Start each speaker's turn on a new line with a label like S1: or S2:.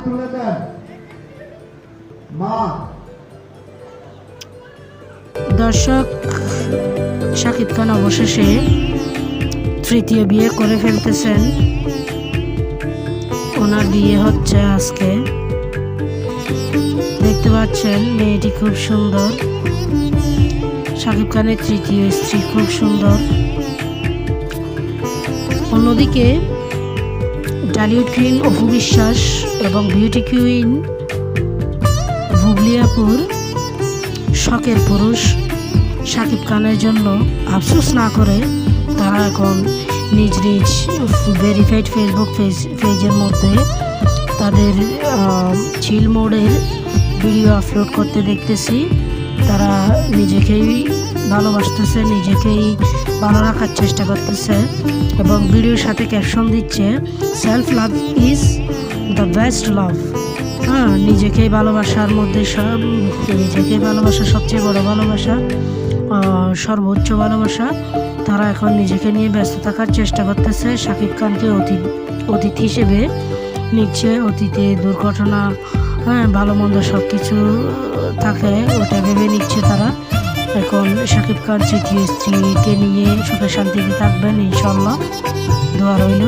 S1: তুলে দেন মা।
S2: দর্শক, শাকিব খান অবশেষে তৃতীয় বিয়ে করে ফেলতেছেন। ওনার বিয়ে হচ্ছে আজকে। দেখতে পাচ্ছেন মেয়েটি খুব সুন্দর। শাকিব খানের তৃতীয় স্ত্রী খুব সুন্দর। অন্যদিকে টলিউড কুইন অপু বিশ্বাস এবং বিউটি কুইন বুবলি আপুর শখের পুরুষ শাকিব খানের জন্য আফসোস না করে তারা এখন নিজ নিজ ভেরিফাইড ফেসবুক পেজের মধ্যে তাদের চিল মোডের ভিডিও আপলোড করতে দেখতেছি। তারা নিজেকেই ভালোবাসতেছে, নিজেকেই ভালো রাখার চেষ্টা করতেছে এবং ভিডিওর সাথে ক্যাপশন দিচ্ছে, self love is the best love. হ্যাঁ, নিজেকেই ভালোবাসার মধ্যে নিজেকে ভালোবাসা সবচেয়ে বড় ভালোবাসা, সর্বোচ্চ ভালোবাসা। তারা এখন নিজেকে নিয়ে ব্যস্ত থাকার চেষ্টা করতেছে। শাকিব খানকে অতিথি হিসেবে নিচ্ছে। অতীতে দুর্ঘটনা, ভালো মন্দ সব কিছু থাকে, ওটা ভেবে নিচ্ছে তারা। এখন শাকিব খান তৃতীয় স্ত্রীকে নিয়ে সুখে শান্তিতে থাকবেন ইনশাল্লাহ, দোয়া রইল।